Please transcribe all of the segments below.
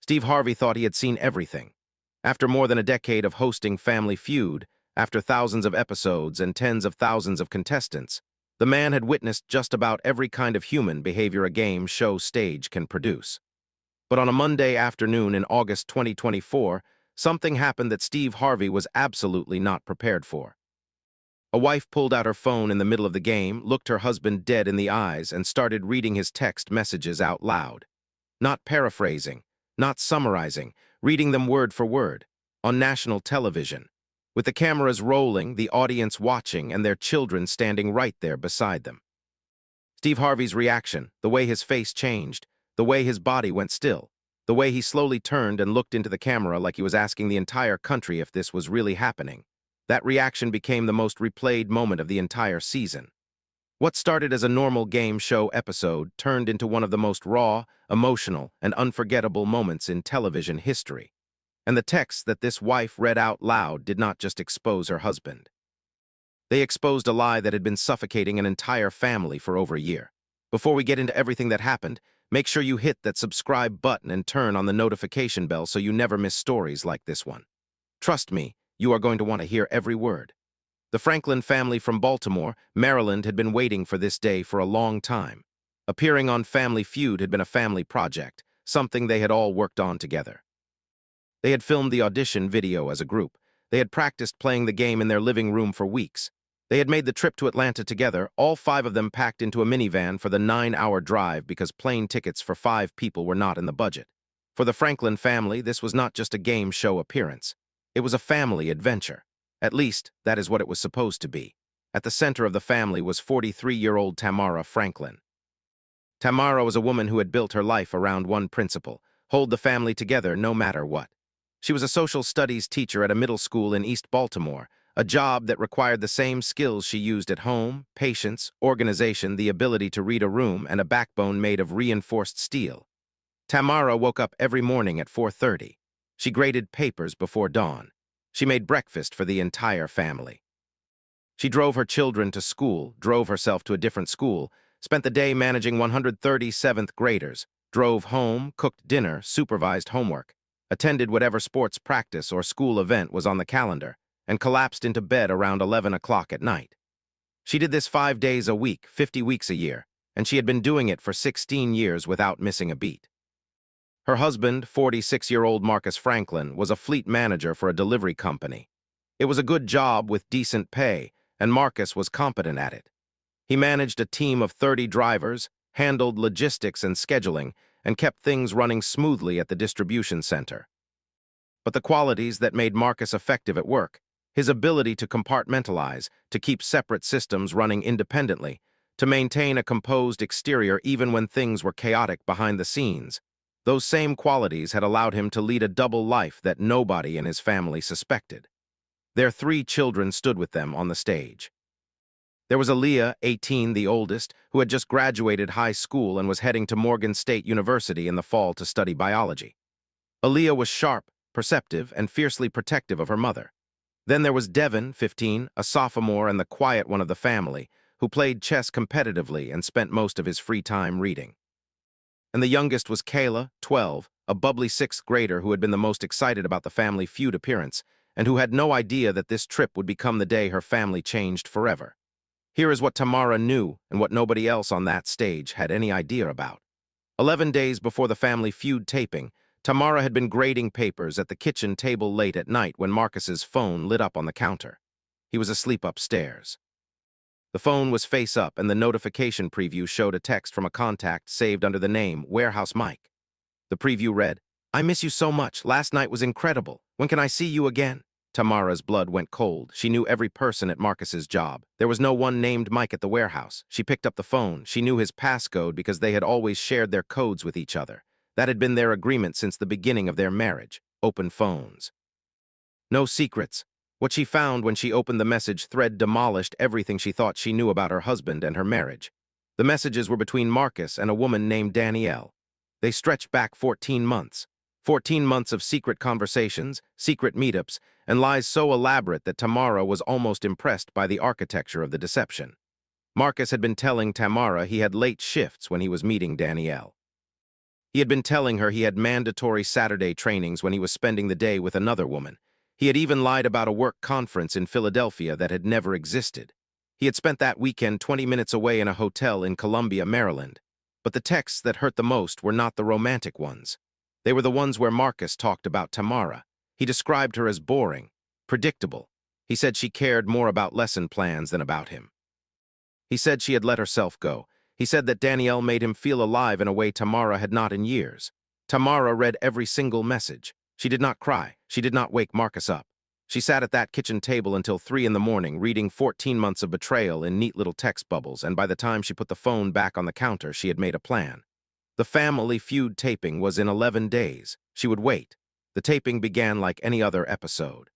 Steve Harvey thought he had seen everything. After more than a decade of hosting Family Feud, after thousands of episodes and tens of thousands of contestants, the man had witnessed just about every kind of human behavior a game show stage can produce. But on a Monday afternoon in August 2024, something happened that Steve Harvey was absolutely not prepared for. A wife pulled out her phone in the middle of the game, looked her husband dead in the eyes, and started reading his text messages out loud. Not paraphrasing, not summarizing, reading them word for word, on national television, with the cameras rolling, the audience watching, and their children standing right there beside them. Steve Harvey's reaction, the way his face changed, the way his body went still, the way he slowly turned and looked into the camera like he was asking the entire country if this was really happening, that reaction became the most replayed moment of the entire season. What started as a normal game show episode turned into one of the most raw, emotional, and unforgettable moments in television history. And the texts that this wife read out loud did not just expose her husband. They exposed a lie that had been suffocating an entire family for over a year. Before we get into everything that happened, make sure you hit that subscribe button and turn on the notification bell so you never miss stories like this one. Trust me, you are going to want to hear every word. The Franklin family from Baltimore, Maryland had been waiting for this day for a long time. Appearing on Family Feud had been a family project, something they had all worked on together. They had filmed the audition video as a group. They had practiced playing the game in their living room for weeks. They had made the trip to Atlanta together, all 5 of them packed into a minivan for the 9-hour drive because plane tickets for 5 people were not in the budget. For the Franklin family, this was not just a game show appearance. It was a family adventure. At least, that is what it was supposed to be. At the center of the family was 43-year-old Tamara Franklin. Tamara was a woman who had built her life around one principle: hold the family together no matter what. She was a social studies teacher at a middle school in East Baltimore, a job that required the same skills she used at home: patience, organization, the ability to read a room, and a backbone made of reinforced steel. Tamara woke up every morning at 4:30. She graded papers before dawn. She made breakfast for the entire family. She drove her children to school, drove herself to a different school, spent the day managing 130 7th graders, drove home, cooked dinner, supervised homework, attended whatever sports practice or school event was on the calendar, and collapsed into bed around 11 o'clock at night. She did this 5 days a week, 50 weeks a year, and she had been doing it for 16 years without missing a beat. Her husband, 46-year-old Marcus Franklin, was a fleet manager for a delivery company. It was a good job with decent pay, and Marcus was competent at it. He managed a team of 30 drivers, handled logistics and scheduling, and kept things running smoothly at the distribution center. But the qualities that made Marcus effective at work, his ability to compartmentalize, to keep separate systems running independently, to maintain a composed exterior even when things were chaotic behind the scenes, those same qualities had allowed him to lead a double life that nobody in his family suspected. Their 3 children stood with them on the stage. There was Aaliyah, 18, the oldest, who had just graduated high school and was heading to Morgan State University in the fall to study biology. Aaliyah was sharp, perceptive, and fiercely protective of her mother. Then there was Devin, 15, a sophomore and the quiet one of the family, who played chess competitively and spent most of his free time reading. And the youngest was Kayla, 12, a bubbly 6th grader who had been the most excited about the Family Feud appearance, and who had no idea that this trip would become the day her family changed forever. Here is what Tamara knew and what nobody else on that stage had any idea about. 11 days before the Family Feud taping, Tamara had been grading papers at the kitchen table late at night when Marcus's phone lit up on the counter. He was asleep upstairs. The phone was face up, and the notification preview showed a text from a contact saved under the name Warehouse Mike. The preview read, "I miss you so much. Last night was incredible. When can I see you again?" Tamara's blood went cold. She knew every person at Marcus's job. There was no one named Mike at the warehouse. She picked up the phone. She knew his passcode because they had always shared their codes with each other. That had been their agreement since the beginning of their marriage. Open phones. No secrets. What she found when she opened the message thread demolished everything she thought she knew about her husband and her marriage. The messages were between Marcus and a woman named Danielle. They stretched back 14 months. 14 months of secret conversations, secret meetups, and lies so elaborate that Tamara was almost impressed by the architecture of the deception. Marcus had been telling Tamara he had late shifts when he was meeting Danielle. He had been telling her he had mandatory Saturday trainings when he was spending the day with another woman. He had even lied about a work conference in Philadelphia that had never existed. He had spent that weekend 20 minutes away in a hotel in Columbia, Maryland. But the texts that hurt the most were not the romantic ones. They were the ones where Marcus talked about Tamara. He described her as boring, predictable. He said she cared more about lesson plans than about him. He said she had let herself go. He said that Danielle made him feel alive in a way Tamara had not in years. Tamara read every single message. She did not cry. She did not wake Marcus up. She sat at that kitchen table until 3 in the morning, reading 14 months of betrayal in neat little text bubbles, and by the time she put the phone back on the counter, she had made a plan. The Family Feud taping was in 11 days. She would wait. The taping began like any other episode.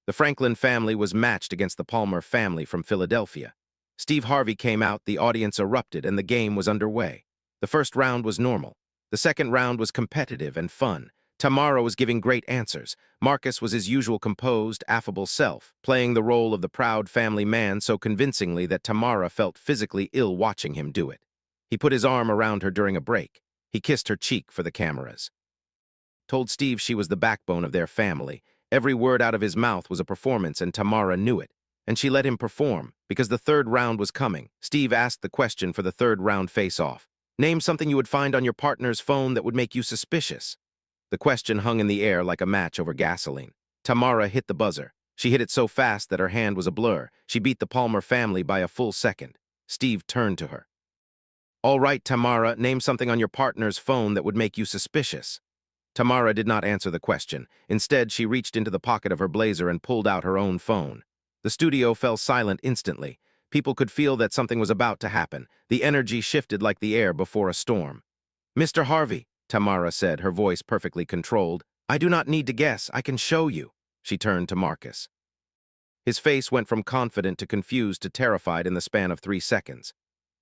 The Franklin family was matched against the Palmer family from Philadelphia. Steve Harvey came out, the audience erupted, and the game was underway. The first round was normal. The second round was competitive and fun. Tamara was giving great answers. Marcus was his usual composed, affable self, playing the role of the proud family man so convincingly that Tamara felt physically ill watching him do it. He put his arm around her during a break. He kissed her cheek for the cameras. Told Steve she was the backbone of their family. Every word out of his mouth was a performance, and Tamara knew it. And she let him perform, because the third round was coming. Steve asked the question for the third round face-off. Name something you would find on your partner's phone that would make you suspicious. The question hung in the air like a match over gasoline. Tamara hit the buzzer. She hit it so fast that her hand was a blur. She beat the Palmer family by a full second. Steve turned to her. All right, Tamara, name something on your partner's phone that would make you suspicious. Tamara did not answer the question. Instead, she reached into the pocket of her blazer and pulled out her own phone. The studio fell silent instantly. People could feel that something was about to happen. The energy shifted like the air before a storm. Mr. Harvey, Tamara said, her voice perfectly controlled. I do not need to guess. I can show you. She turned to Marcus. His face went from confident to confused to terrified in the span of 3 seconds.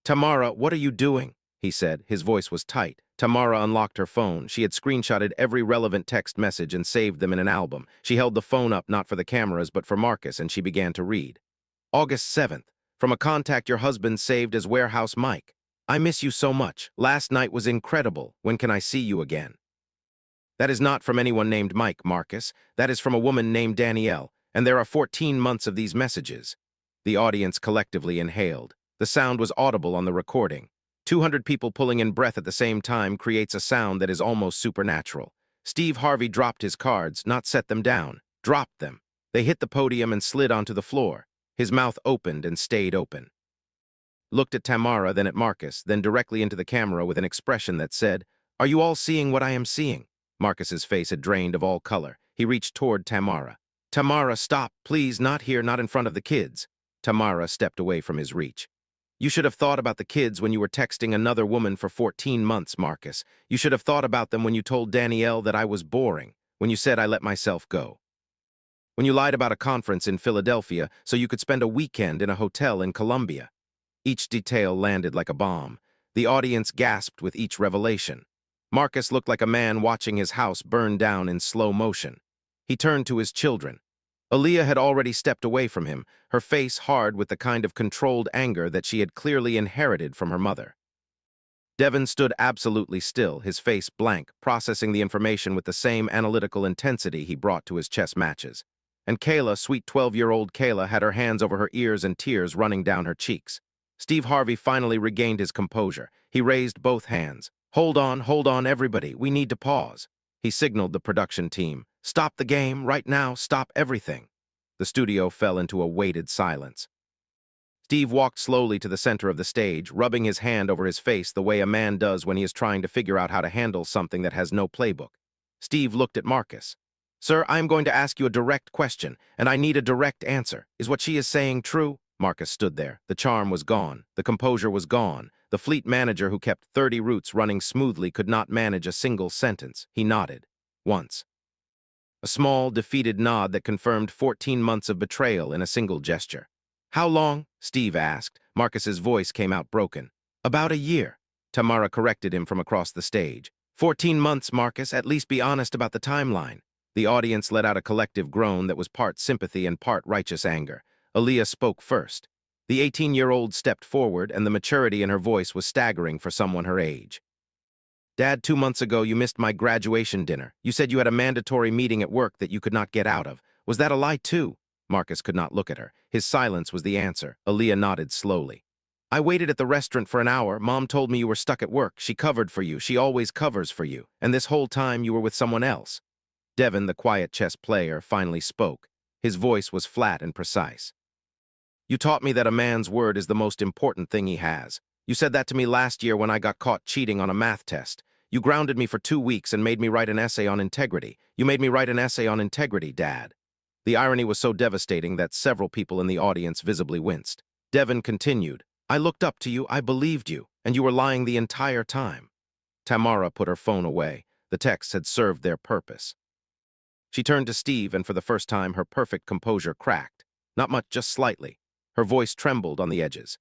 Tamara, what are you doing? He said. His voice was tight. Tamara unlocked her phone. She had screenshotted every relevant text message and saved them in an album. She held the phone up not for the cameras but for Marcus, and she began to read. August 7th. From a contact your husband saved as Warehouse Mike. I miss you so much. Last night was incredible. When can I see you again? That is not from anyone named Mike, Marcus. That is from a woman named Danielle, and there are 14 months of these messages. The audience collectively inhaled. The sound was audible on the recording. 200 people pulling in breath at the same time creates a sound that is almost supernatural. Steve Harvey dropped his cards, not set them down, dropped them. They hit the podium and slid onto the floor. His mouth opened and stayed open. Looked at Tamara, then at Marcus, then directly into the camera with an expression that said, Are you all seeing what I am seeing? Marcus's face had drained of all color. He reached toward Tamara. Tamara, stop, please, not here, not in front of the kids. Tamara stepped away from his reach. You should have thought about the kids when you were texting another woman for 14 months, Marcus. You should have thought about them when you told Danielle that I was boring, when you said I let myself go. When you lied about a conference in Philadelphia so you could spend a weekend in a hotel in Columbia. Each detail landed like a bomb. The audience gasped with each revelation. Marcus looked like a man watching his house burn down in slow motion. He turned to his children. Aaliyah had already stepped away from him, her face hard with the kind of controlled anger that she had clearly inherited from her mother. Devin stood absolutely still, his face blank, processing the information with the same analytical intensity he brought to his chess matches. And Kayla, sweet 12-year-old Kayla, had her hands over her ears and tears running down her cheeks. Steve Harvey finally regained his composure. He raised both hands. Hold on, everybody. We need to pause. He signaled the production team. Stop the game, right now, stop everything. The studio fell into a weighted silence. Steve walked slowly to the center of the stage, rubbing his hand over his face the way a man does when he is trying to figure out how to handle something that has no playbook. Steve looked at Marcus. Sir, I am going to ask you a direct question, and I need a direct answer. Is what she is saying true? Marcus stood there. The charm was gone. The composure was gone. The fleet manager who kept 30 routes running smoothly could not manage a single sentence. He nodded. Once. A small, defeated nod that confirmed 14 months of betrayal in a single gesture. How long? Steve asked. Marcus's voice came out broken. About a year. Tamara corrected him from across the stage. 14 months, Marcus. At least be honest about the timeline. The audience let out a collective groan that was part sympathy and part righteous anger. Aaliyah spoke first. The 18-year-old stepped forward, and the maturity in her voice was staggering for someone her age. Dad, 2 months ago you missed my graduation dinner. You said you had a mandatory meeting at work that you could not get out of. Was that a lie too? Marcus could not look at her. His silence was the answer. Aaliyah nodded slowly. I waited at the restaurant for an hour. Mom told me you were stuck at work. She covered for you. She always covers for you. And this whole time you were with someone else. Devin, the quiet chess player, finally spoke. His voice was flat and precise. You taught me that a man's word is the most important thing he has. You said that to me last year when I got caught cheating on a math test. You grounded me for 2 weeks and made me write an essay on integrity. You made me write an essay on integrity, Dad. The irony was so devastating that several people in the audience visibly winced. Devin continued, I looked up to you, I believed you, and you were lying the entire time. Tamara put her phone away. The texts had served their purpose. She turned to Steve, and for the first time her perfect composure cracked. Not much, just slightly. Her voice trembled on the edges.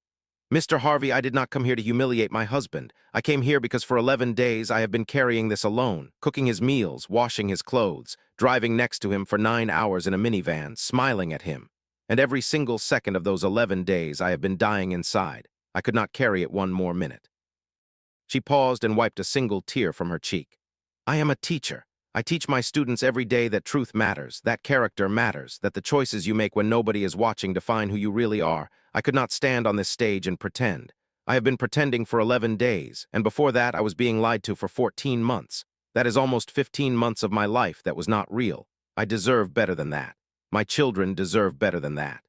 Mr. Harvey, I did not come here to humiliate my husband. I came here because for 11 days I have been carrying this alone, cooking his meals, washing his clothes, driving next to him for 9 hours in a minivan, smiling at him. And every single second of those 11 days I have been dying inside. I could not carry it one more minute. She paused and wiped a single tear from her cheek. I am a teacher. I teach my students every day that truth matters, that character matters, that the choices you make when nobody is watching define who you really are. I could not stand on this stage and pretend. I have been pretending for 11 days, and before that I was being lied to for 14 months. That is almost 15 months of my life that was not real. I deserve better than that. My children deserve better than that.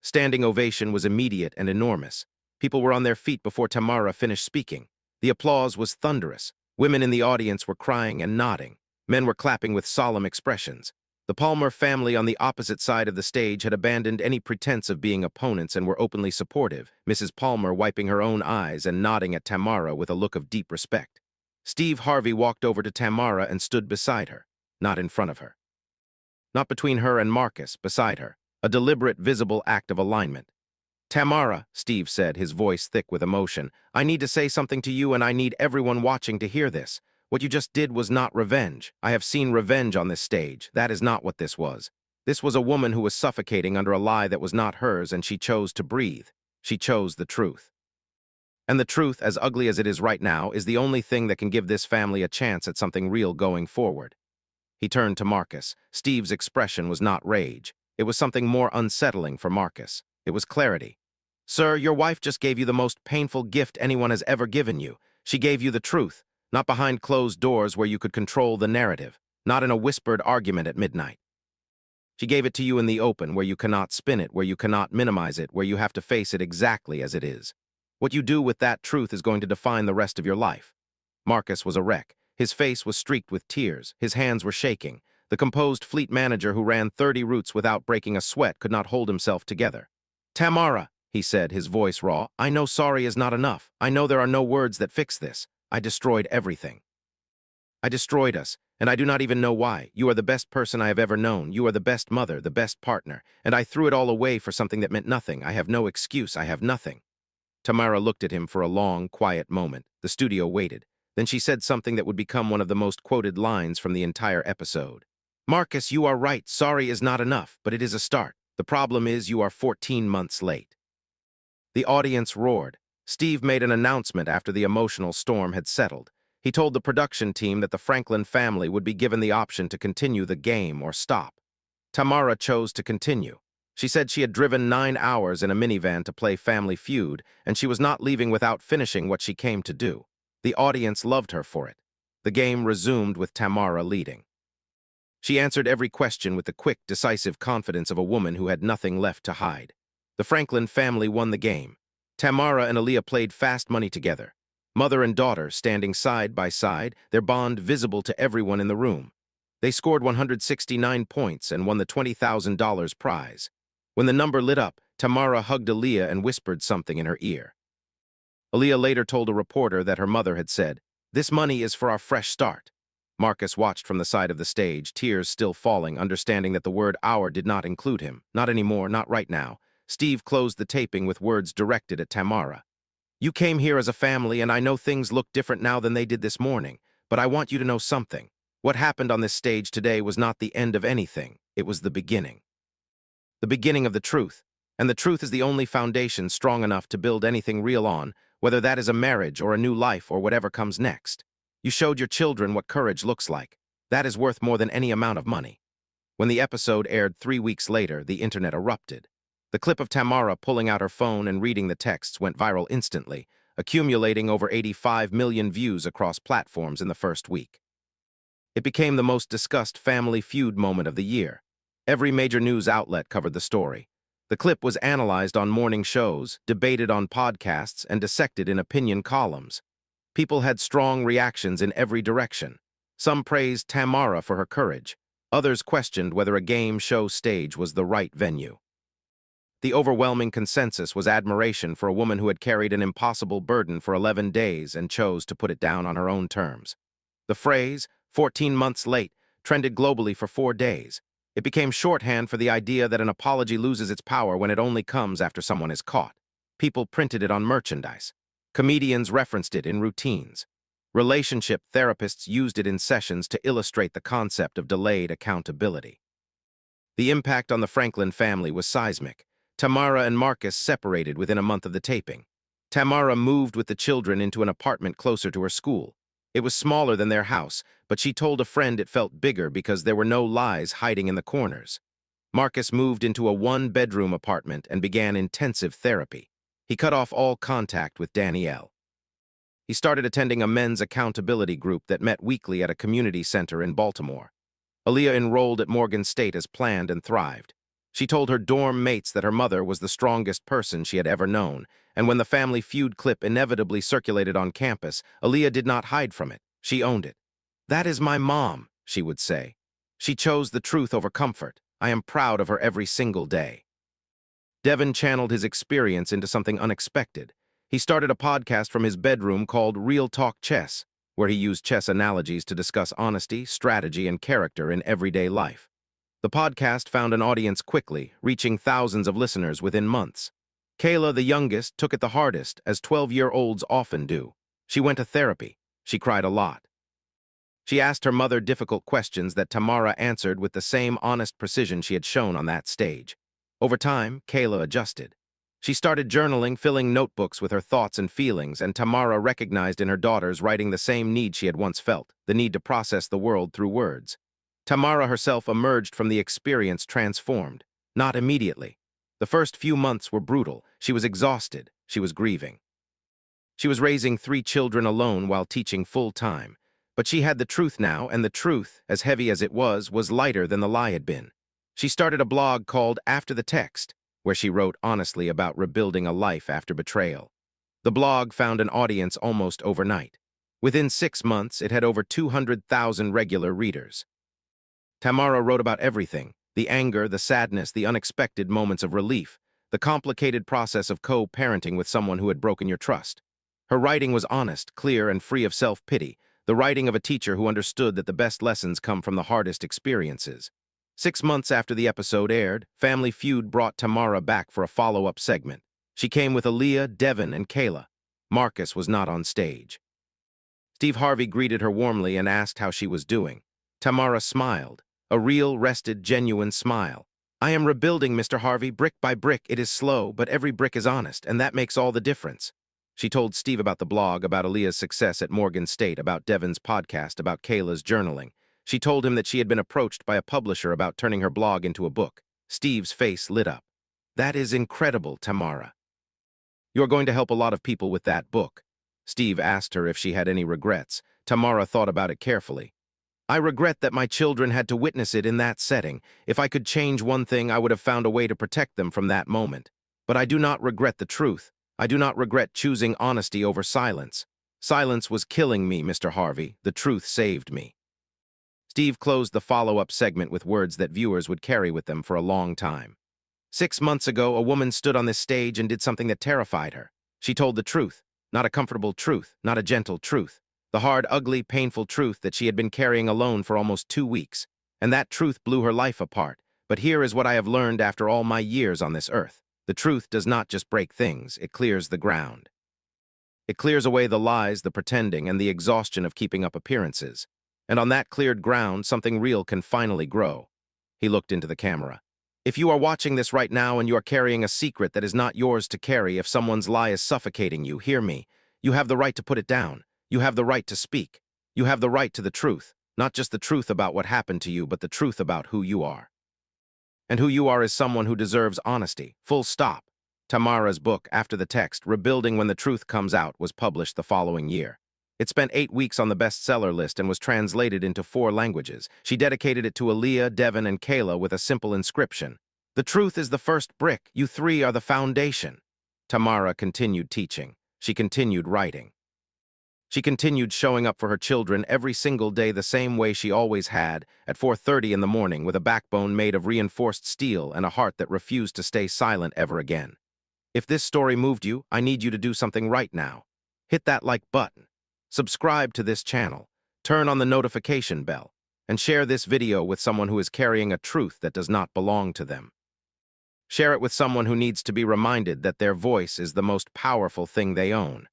Standing ovation was immediate and enormous. People were on their feet before Tamara finished speaking. The applause was thunderous. Women in the audience were crying and nodding. Men were clapping with solemn expressions. The Palmer family on the opposite side of the stage had abandoned any pretense of being opponents and were openly supportive, Mrs. Palmer wiping her own eyes and nodding at Tamara with a look of deep respect. Steve Harvey walked over to Tamara and stood beside her, not in front of her. Not between her and Marcus, beside her, a deliberate, visible act of alignment. Tamara, Steve said, his voice thick with emotion, I need to say something to you and I need everyone watching to hear this. What you just did was not revenge. I have seen revenge on this stage. That is not what this was. This was a woman who was suffocating under a lie that was not hers, and she chose to breathe. She chose the truth. And the truth, as ugly as it is right now, is the only thing that can give this family a chance at something real going forward. He turned to Marcus. Steve's expression was not rage. It was something more unsettling for Marcus. It was clarity. Sir, your wife just gave you the most painful gift anyone has ever given you. She gave you the truth. Not behind closed doors where you could control the narrative, not in a whispered argument at midnight. She gave it to you in the open, where you cannot spin it, where you cannot minimize it, where you have to face it exactly as it is. What you do with that truth is going to define the rest of your life. Marcus was a wreck. His face was streaked with tears. His hands were shaking. The composed fleet manager who ran 30 routes without breaking a sweat could not hold himself together. Tamara, he said, his voice raw, I know sorry is not enough. I know there are no words that fix this. I destroyed everything. I destroyed us, and I do not even know why. You are the best person I have ever known. You are the best mother, the best partner, and I threw it all away for something that meant nothing. I have no excuse. I have nothing. Tamara looked at him for a long, quiet moment. The studio waited. Then she said something that would become one of the most quoted lines from the entire episode. Marcus, you are right. Sorry is not enough, but it is a start. The problem is you are 14 months late. The audience roared. Steve made an announcement after the emotional storm had settled. He told the production team that the Franklin family would be given the option to continue the game or stop. Tamara chose to continue. She said she had driven 9 hours in a minivan to play Family Feud, and she was not leaving without finishing what she came to do. The audience loved her for it. The game resumed with Tamara leading. She answered every question with the quick, decisive confidence of a woman who had nothing left to hide. The Franklin family won the game. Tamara and Aaliyah played fast money together. Mother and daughter standing side by side, their bond visible to everyone in the room. They scored 169 points and won the $20,000 prize. When the number lit up, Tamara hugged Aaliyah and whispered something in her ear. Aaliyah later told a reporter that her mother had said, "This money is for our fresh start." Marcus watched from the side of the stage, tears still falling, understanding that the word "our" did not include him. Not anymore, not right now. Steve closed the taping with words directed at Tamara. You came here as a family, and I know things look different now than they did this morning, but I want you to know something. What happened on this stage today was not the end of anything. It was the beginning. The beginning of the truth. And the truth is the only foundation strong enough to build anything real on, whether that is a marriage or a new life or whatever comes next. You showed your children what courage looks like. That is worth more than any amount of money. When the episode aired 3 weeks later, the internet erupted. The clip of Tamara pulling out her phone and reading the texts went viral instantly, accumulating over 85 million views across platforms in the first week. It became the most discussed Family Feud moment of the year. Every major news outlet covered the story. The clip was analyzed on morning shows, debated on podcasts, and dissected in opinion columns. People had strong reactions in every direction. Some praised Tamara for her courage. Others questioned whether a game show stage was the right venue. The overwhelming consensus was admiration for a woman who had carried an impossible burden for 11 days and chose to put it down on her own terms. The phrase, 14 months late, trended globally for 4 days. It became shorthand for the idea that an apology loses its power when it only comes after someone is caught. People printed it on merchandise. Comedians referenced it in routines. Relationship therapists used it in sessions to illustrate the concept of delayed accountability. The impact on the Franklin family was seismic. Tamara and Marcus separated within a month of the taping. Tamara moved with the children into an apartment closer to her school. It was smaller than their house, but she told a friend it felt bigger because there were no lies hiding in the corners. Marcus moved into a one-bedroom apartment and began intensive therapy. He cut off all contact with Danielle. He started attending a men's accountability group that met weekly at a community center in Baltimore. Aaliyah enrolled at Morgan State as planned and thrived. She told her dorm mates that her mother was the strongest person she had ever known, and when the Family Feud clip inevitably circulated on campus, Aaliyah did not hide from it. She owned it. "That is my mom," she would say. "She chose the truth over comfort. I am proud of her every single day." Devin channeled his experience into something unexpected. He started a podcast from his bedroom called Real Talk Chess, where he used chess analogies to discuss honesty, strategy, and character in everyday life. The podcast found an audience quickly, reaching thousands of listeners within months. Kayla, the youngest, took it the hardest, as 12-year-olds often do. She went to therapy. She cried a lot. She asked her mother difficult questions that Tamara answered with the same honest precision she had shown on that stage. Over time, Kayla adjusted. She started journaling, filling notebooks with her thoughts and feelings, and Tamara recognized in her daughters writing the same need she had once felt, the need to process the world through words. Tamara herself emerged from the experience transformed. Not immediately. The first few months were brutal. She was exhausted. She was grieving. She was raising 3 children alone while teaching full-time. But she had the truth now, and the truth, as heavy as it was lighter than the lie had been. She started a blog called After the Text, where she wrote honestly about rebuilding a life after betrayal. The blog found an audience almost overnight. Within 6 months, it had over 200,000 regular readers. Tamara wrote about everything: the anger, the sadness, the unexpected moments of relief, the complicated process of co-parenting with someone who had broken your trust. Her writing was honest, clear, and free of self-pity, the writing of a teacher who understood that the best lessons come from the hardest experiences. 6 months after the episode aired, Family Feud brought Tamara back for a follow-up segment. She came with Aaliyah, Devin, and Kayla. Marcus was not on stage. Steve Harvey greeted her warmly and asked how she was doing. Tamara smiled, a real, rested, genuine smile. "I am rebuilding, Mr. Harvey, brick by brick. It is slow, but every brick is honest, and that makes all the difference." She told Steve about the blog, about Aaliyah's success at Morgan State, about Devin's podcast, about Kayla's journaling. She told him that she had been approached by a publisher about turning her blog into a book. Steve's face lit up. "That is incredible, Tamara. You're going to help a lot of people with that book." Steve asked her if she had any regrets. Tamara thought about it carefully. "I regret that my children had to witness it in that setting. If I could change one thing, I would have found a way to protect them from that moment. But I do not regret the truth. I do not regret choosing honesty over silence. Silence was killing me, Mr. Harvey. The truth saved me." Steve closed the follow-up segment with words that viewers would carry with them for a long time. 6 months ago, a woman stood on this stage and did something that terrified her. She told the truth, not a comfortable truth, not a gentle truth. The hard, ugly, painful truth that she had been carrying alone for almost 2 weeks. And that truth blew her life apart. But here is what I have learned after all my years on this earth. The truth does not just break things, it clears the ground. It clears away the lies, the pretending, and the exhaustion of keeping up appearances. And on that cleared ground, something real can finally grow. He looked into the camera. If you are watching this right now and you are carrying a secret that is not yours to carry, if someone's lie is suffocating you, hear me. You have the right to put it down. You have the right to speak. You have the right to the truth, not just the truth about what happened to you, but the truth about who you are. And who you are is someone who deserves honesty, full stop. Tamara's book, After the Text, Rebuilding When the Truth Comes Out, was published the following year. It spent 8 weeks on the bestseller list and was translated into 4 languages. She dedicated it to Aaliyah, Devin, and Kayla with a simple inscription. The truth is the first brick. You 3 are the foundation. Tamara continued teaching. She continued writing. She continued showing up for her children every single day the same way she always had, at 4:30 in the morning, with a backbone made of reinforced steel and a heart that refused to stay silent ever again. If this story moved you, I need you to do something right now. Hit that like button, subscribe to this channel, turn on the notification bell, and share this video with someone who is carrying a truth that does not belong to them. Share it with someone who needs to be reminded that their voice is the most powerful thing they own.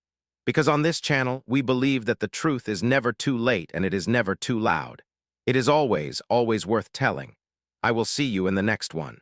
Because on this channel, we believe that the truth is never too late and it is never too loud. It is always, always worth telling. I will see you in the next one.